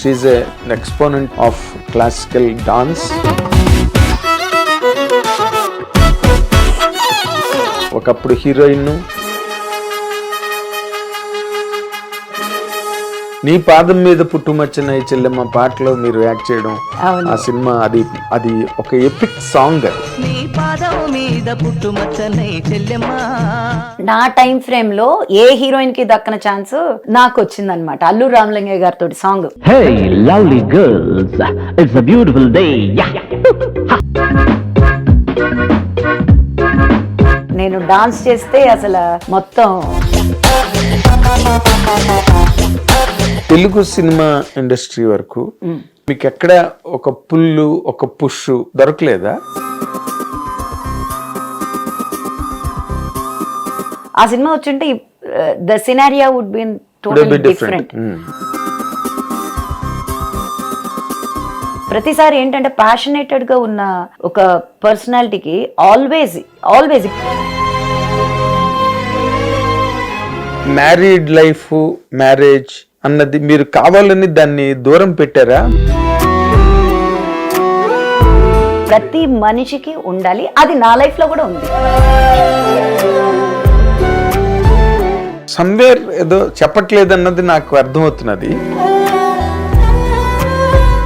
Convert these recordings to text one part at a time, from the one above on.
she's an exponent of classical dance. ఒకప్పుడు heroine. నీ పాదం మీద పుట్టుమచ్చిన ఈ చెల్లెమ్మ పాటలో మీరు యాక్ట్ చేయడం, ఆ సినిమా అది ఒక ఎపిక్ సాంగ్. నీ పాదం మీద పుట్టుమచ్చన ఈ చెల్లెమ్మ. నా టైం ఫ్రేమ్ లో ఏ హీరోయిన్ కి దక్కన ఛాన్స్ నాకు వచ్చిందనమాట. అల్లు రామలింగయ్య గారితో song. Hey lovely girls, it's a beautiful day. నేను డాన్స్ చేస్తే అసలు మొత్తం తెలుగు సినిమా ఇండస్ట్రీ వరకు మీకు ఎక్కడ ఒక పుల్లు ఒక పుష్ దొరకలేదా? ఆ సినిమా వచ్చింటే the scenario would be totally different. ప్రతిసారి ఏంటంటే ప్యాషనేటెడ్ గా ఉన్న ఒక పర్సనాలిటీకి ఆల్వేజ్ మ్యారీడ్ లైఫ్, మ్యారేజ్ అన్నది మీరు కావాలని దాన్ని దూరం పెట్టారా? ప్రతి మనిషికి ఉండాలి, అది నా లైఫ్ లో కూడా ఉంది. సమ్వేర్ ఏదో చెప్పట్లేదు అన్నది నాకు అర్థమవుతున్నది.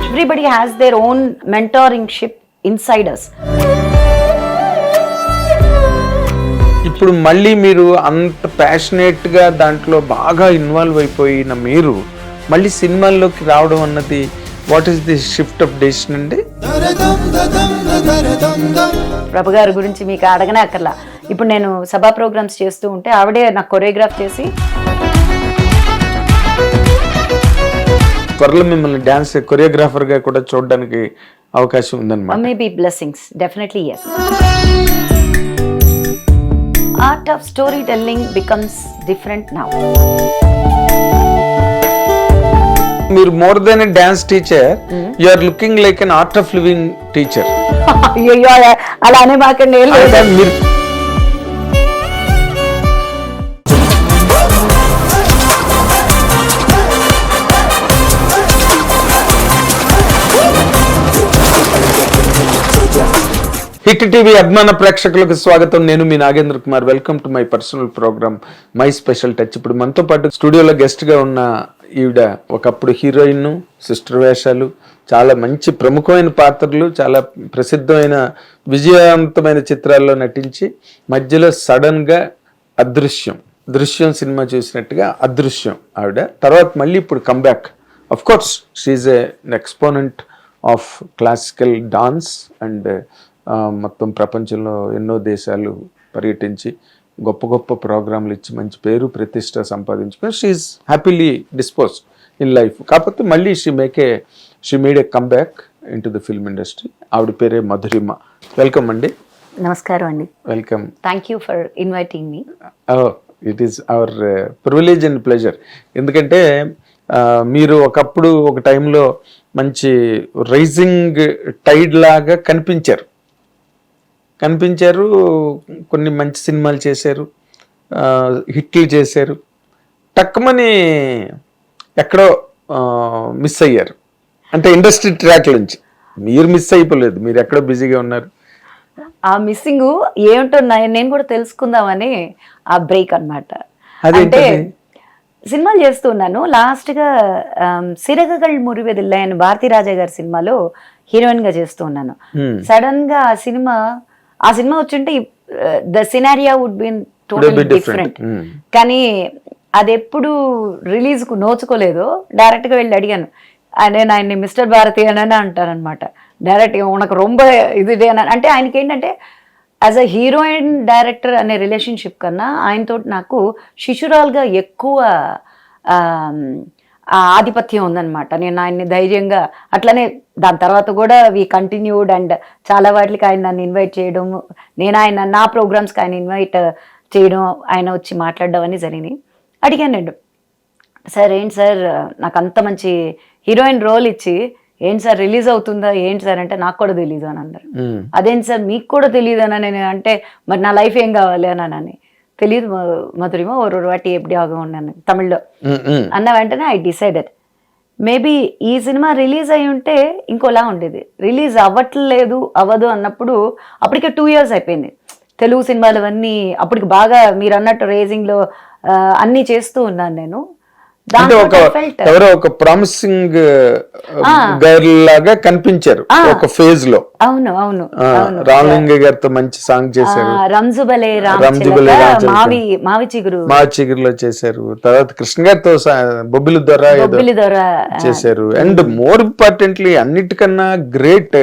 Everybody has their own mentoringship inside us. ఇప్పుడు మళ్ళీ మీరు అంత ప్యాషనేట్ గా దాంట్లో బాగా ఇన్వాల్వ్ అయిపోయిన మీరు మళ్ళీ సినిమాల్లోకి రావడం అన్నది what is the shift of decision అండి? ప్రభు గారి గురించి మీకు అడగనే అక్కర్లా. ఇప్పుడు నేను సభా ప్రోగ్రామ్స్ చేస్తూ ఉంటే ఆవిడే నాకు కొరియోగ్రాఫ్ చేసి త్వరలో మిమ్మల్ని డాన్స్ కొరియోగ్రాఫర్ గా కూడా చూడడానికి అవకాశం ఉందన్నమాట. Maybe blessings, definitely yes. Art of storytelling becomes different now. మీరు more than a dance teacher, you are looking like an art of living teacher. అయ్యో అలానే మాకండి. మీరు హిట్ టీవీ అభిమాన ప్రేక్షకులకు స్వాగతం. నేను మీ Nagendra Kumar. Welcome to my personal programme my special touch. ఇప్పుడు మనతో పాటు స్టూడియోలో గెస్ట్ గా ఉన్న ఈవిడ ఒకప్పుడు హీరోయిన్, సిస్టర్ వేషాలు, చాలా మంచి ప్రముఖమైన పాత్రలు, చాలా ప్రసిద్ధమైన విజయవంతమైన చిత్రాల్లో నటించి మధ్యలో సడన్ గా దృశ్యం సినిమా చూసినట్టుగా అదృశ్యం ఆవిడ. తర్వాత మళ్ళీ ఇప్పుడు comeback. Of course she an exponent of classical dance and మొత్తం ప్రపంచంలో ఎన్నో దేశాలు పర్యటించి గొప్ప గొప్ప ప్రోగ్రాంలు ఇచ్చి మంచి పేరు ప్రతిష్ట సంపాదించుకొని she happily disposed in life. కాకపోతే మళ్ళీ she made a comeback into the film industry. ఆవిడ పేరే మధురిమ. వెల్కమ్ అండి. నమస్కారం అండి. Welcome. Thank you for inviting me. It is our privilege and pleasure. ఎందుకంటే మీరు ఒకప్పుడు ఒక టైంలో మంచి రైజింగ్ టైడ్ లాగా కనిపించారు. కొన్ని మంచి సినిమాలు చేశారు, హిట్లు చేశారు. టక్కుమని ఎక్కడో మిస్ అయ్యారు. అంటే ఇండస్ట్రీ ట్రాక్ నుంచి మీరు మిస్ అయిపోలేదు, మీరు ఎక్కడో బిజీగా ఉన్నారు. ఆ మిస్సింగ్ ఏమిటో నేను కూడా తెలుసుకుందామని ఆ బ్రేక్ అన్నమాట. అంటే సినిమాలు చేస్తున్నాను. లాస్ట్ గా సిరగగల్ మురివెదిల్ల అని భారతీ రాజా గారి సినిమాలో హీరోయిన్ గా చేస్తూ ఉన్నాను. సడన్ గా ఆ సినిమా వచ్చింటే the scenario would be totally different. కానీ అది ఎప్పుడు రిలీజ్ కు నోచుకోలేదు. డైరెక్ట్ గా వెళ్ళి అడిగాను. నేను ఆయన్ని మిస్టర్ భారతి అని అంటారనమాట. డైరెక్ట్ ఉనకు రొంబ ఇది అంటే ఆయనకి ఏంటంటే యాజ్ అ హీరోయిన్ డైరెక్టర్ అనే రిలేషన్షిప్ కన్నా ఆయనతో నాకు శిశురాలుగా ఎక్కువ ఆధిపత్యం ఉందన్నమాట. నేను ఆయన్ని ధైర్యంగా అట్లనే దాని తర్వాత కూడా వి కంటిన్యూడ్ అండ్ చాలా వాటికి ఆయన నన్ను ఇన్వైట్ చేయడం, నేను ఆయన నా ప్రోగ్రామ్స్కి ఆయన ఇన్వైట్ చేయడం, ఆయన వచ్చి మాట్లాడడం అని జరిగినాయి. అడిగాను నేను, సార్ ఏంటి సార్ నాకు అంత మంచి హీరోయిన్ రోల్ ఇచ్చి ఏంటి సార్ రిలీజ్ అవుతుందా ఏంటి సార్ అంటే నాకు కూడా తెలీదు అని అన్నారు. అదేంటి సార్ మీకు కూడా తెలియదు అని నేను అంటే మరి నా లైఫ్ ఏం కావాలి అని తెలియదు మధురిమ ఒక వాటి ఎప్పుడు ఆగా ఉన్నాను తమిళ్లో అన్న వెంటనే ఐ డిసైడెడ్ మేబీ ఈ సినిమా రిలీజ్ అయి ఉంటే ఇంకోలా ఉండేది. రిలీజ్ అవ్వదు అన్నప్పుడు అప్పటికే 2 years అయిపోయింది. తెలుగు సినిమాలు అవన్నీ అప్పటికి బాగా మీరు అన్నట్టు రేజింగ్ లో అన్ని చేస్తూ ఉన్నాను నేను. అంటే ఎవరో ఒక ప్రామిసింగ్ గర్ల్ లాగా కనిపించారు ఒక ఫేజ్ లో. అవును అవును రామలింగ గారితో మంచి సాంగ్ చేశారు, రంజుబలే మావి చిగురులో చేశారు. తర్వాత కృష్ణ గారితో బొబ్బిలి దొర చేశారు. అండ్ మోర్ ఇంపార్టెంట్లీ అన్నిటికన్నా గ్రేట్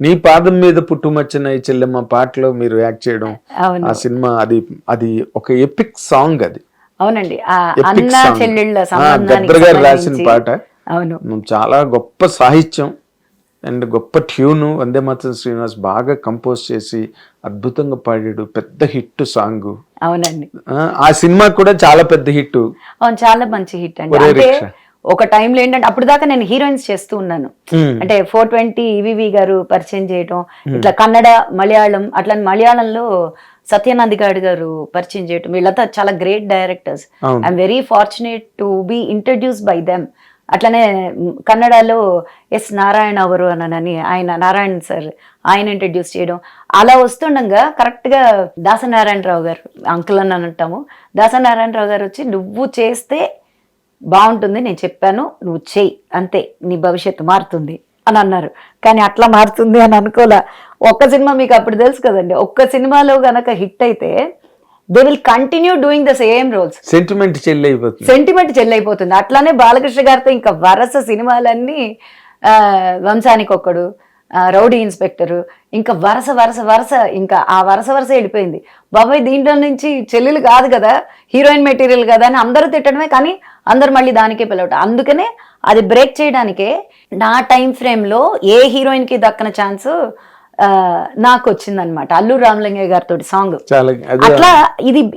నీ పాదం మీద పుట్టుమచ్చన ఈ చెల్లెమ్మ పాటలో మీరు యాక్ట్ చేయడం. ఆ సినిమా అది ఒక ఎపిక్ సాంగ్. అది అవునండి, అన్న చెల్లెళ్ళ గద్దర్ గారు రాసిన పాట. అవును, చాలా గొప్ప సాహిత్యం అండ్ గొప్ప ట్యూన్. వందే మాతరం శ్రీనివాస్ బాగా కంపోజ్ చేసి అద్భుతంగా పాడాడు. పెద్ద హిట్ సాంగ్. అవునండి, ఆ సినిమా కూడా చాలా పెద్ద హిట్. అవును, చాలా మంచి హిట్ అండి. అంటే ఒక టైంలో ఏంటంటే అప్పుడు దాకా నేను హీరోయిన్స్ చేస్తూ ఉన్నాను. అంటే 420 ఈవీవి గారు పరిచయం చేయటం, ఇట్లా కన్నడ, మలయాళం, అట్లా మలయాళంలో సత్యనంద్ గారు పరిచయం చేయటం. వీళ్ళంతా చాలా great directors. I'm very fortunate to be introduce by them. అట్లనే కన్నడలో ఎస్ నారాయణ అవరు అని ఆయన నారాయణ సార్ ఆయన ఇంట్రడ్యూస్ చేయడం. అలా వస్తుండగా కరెక్ట్గా దాసనారాయణరావు గారు అంకుల్ అని అంటాము. దాసనారాయణరావు గారు వచ్చి నువ్వు చేస్తే బాగుంటుంది, నేను చెప్పాను, నువ్వు చెయ్యి, అంతే, నీ భవిష్యత్తు మారుతుంది అని అన్నారు. కానీ అట్లా మారుతుంది అని అనుకోలే. ఒక్క సినిమా మీకు అప్పుడు తెలుసు కదండి, ఒక్క సినిమాలో గనక హిట్ అయితే they will continue doing the same roles. Sentiment చెల్లైపోతుంది. అట్లానే బాలకృష్ణ గారితో ఇంకా వరుస సినిమాలన్నీ వంశానికి ఒక్కడు, రౌడీ ఇన్స్పెక్టర్, ఇంకా వరుస ఇంకా ఆ వరుస వెళ్ళిపోయింది. బాబాయ్ దీంట్లో నుంచి చెల్లెలు కాదు కదా, హీరోయిన్ మెటీరియల్ కదా అని అందరూ తిట్టడమే, కానీ అందరు మళ్ళీ దానికే పిలవటం. అందుకనే అది బ్రేక్ చేయడానికే నా టైం ఫ్రేమ్ లో ఏ హీరోయిన్ కి దక్కన ఛాన్స్ నాకు వచ్చిందనమాట. అల్లు రామలింగ గారితో సాంగ్. అట్లా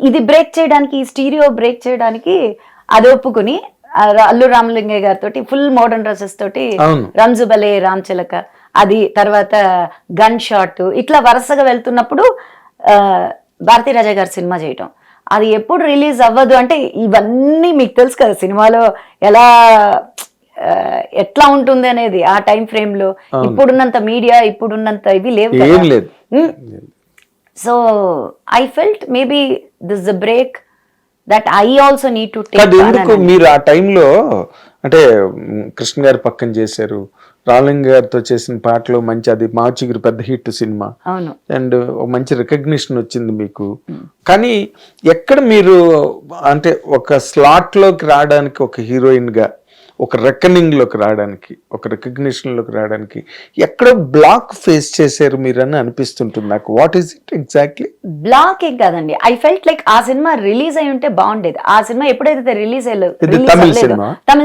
ఇది బ్రేక్ చేయడానికి, ఈ స్టీరియో బ్రేక్ చేయడానికి అది ఒప్పుకుని అల్లు రామలింగ గారితో ఫుల్ మోడర్న్ డ్రెస్సెస్ తోటి రంజుబలే రామచిలక, అది తర్వాత గన్ షాట్, ఇట్లా వరుసగా వెళ్తున్నప్పుడు భారతీ రాజా గారి సినిమా చేయటం. అది ఎప్పుడు రిలీజ్ అవ్వదు అంటే ఇవన్నీ మీకు తెలుసు కదా, సినిమాలో ఎట్లా ఉంటుంది అనేది ఆ టైం ఫ్రేమ్ లో. ఇప్పుడున్నంత మీడియా, ఇప్పుడున్నంత ఇవి లేవు. So I felt maybe this the break that I also need to take. ఎందుకు మీరు ఆ టైంలో అంటే కృష్ణ గారు పక్కన చేశారు, రామలింగ గారితో చేసిన పాటలు మంచి, అది మాచిగురు పెద్ద హిట్ సినిమా. అండ్ మంచి రికగ్నిషన్ వచ్చింది మీకు. కానీ ఎక్కడ మీరు అంటే ఒక స్లాట్ లోకి రావడానికి, ఒక హీరోయిన్ గా ఒక రెకనింగ్ లోకి రావడానికి, ఒక రికగ్నిషన్ లోకి రావడానికి ఎక్కడో బ్లాక్ ఫేస్ చేశారు మీరు అని అనిపిస్తుంటుంది నాకు. What is it exactly? బ్లాక్ ఏం కాదండి, ఐ ఫెల్ట్ లైక్ ఆ సినిమా రిలీజ్ అయి ఉంటే బాగుండేది. ఆ సినిమా ఎప్పుడైతే రిలీజ్ అయ్యలేదు, తమిళ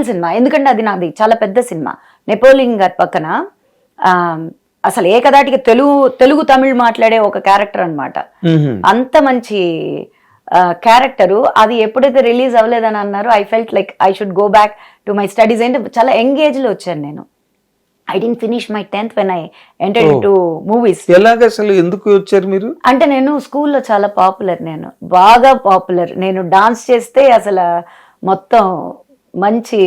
సినిమా, ఎందుకంటే అది నాది చాలా పెద్ద సినిమా. నెపోలియన్ గారి పక్కన అసలు ఏకదాటికి తెలుగు తమిళ్ మాట్లాడే ఒక క్యారెక్టర్ అన్నమాట. అంత మంచి క్యారెక్టరు. అది ఎప్పుడైతే రిలీజ్ అవ్వలేదని అన్నారు, I felt like I should go back to my studies. అంటే చాలా ఎంగేజ్ లో వచ్చాను నేను. I didn't finish my 10th when I entered into movies. ఎలాగ అసలు ఎందుకు వచ్చారు మీరు? అంటే నేను స్కూల్లో చాలా పాపులర్, నేను బాగా పాపులర్. నేను డాన్స్ చేస్తే అసలు మొత్తం మంచి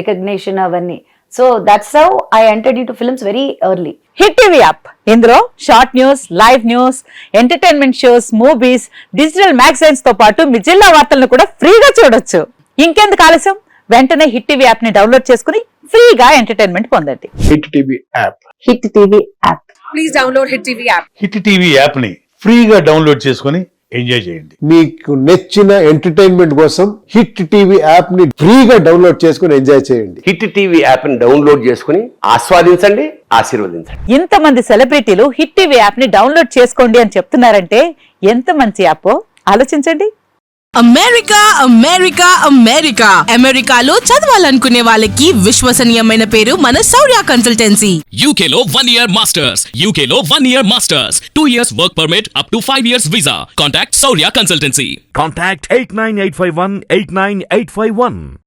రికగ్నిషన్ అవన్నీ. So that's how I entered into films very early. Hit TV app, ఇందులో short news, live news, entertainment shows, movies, digital magazines తో పాటు మీ జిల్లా వార్తలను కూడా ఫ్రీగా చూడొచ్చు. ఇంకెందుకు ఆలస్యం, వెంటనే హిట్ టీవీ యాప్ ని డౌన్లోడ్ చేసుకుని ఫ్రీగా ఎంటర్టైన్మెంట్ పొందండి. Hit TV app. Hit TV app. Please download hit TV app. Hit TV app ని ఫ్రీగా డౌన్లోడ్ చేసుకుని ఎంజాయ్ చేయండి. మీకు నచ్చిన ఎంటర్టైన్మెంట్ కోసం హిట్ టీవీ యాప్ ని ఫ్రీగా డౌన్లోడ్ చేసుకుని ఎంజాయ్ చేయండి. హిట్ టీవీ యాప్ ని డౌన్లోడ్ చేసుకుని ఆస్వాదించండి, ఆశీర్వదించండి. ఇంతమంది సెలబ్రిటీలు హిట్ టీవీ యాప్ ని డౌన్లోడ్ చేసుకోండి అని చెప్తున్నారంటే ఎంత మంచి యాప్ ఆలోచించండి. అమెరికా అమెరికా అమెరికా అమెరికాలో చదవాలనుకునే వాళ్ళకి విశ్వసనీయమైన పేరు మన శౌర్య కన్సల్టెన్సీ. UK లో 1 year masters, UK లో 1 year masters, 2 years work permit up to 5 years visa. Contact Saurya Consultancy. Contact 89851 89851.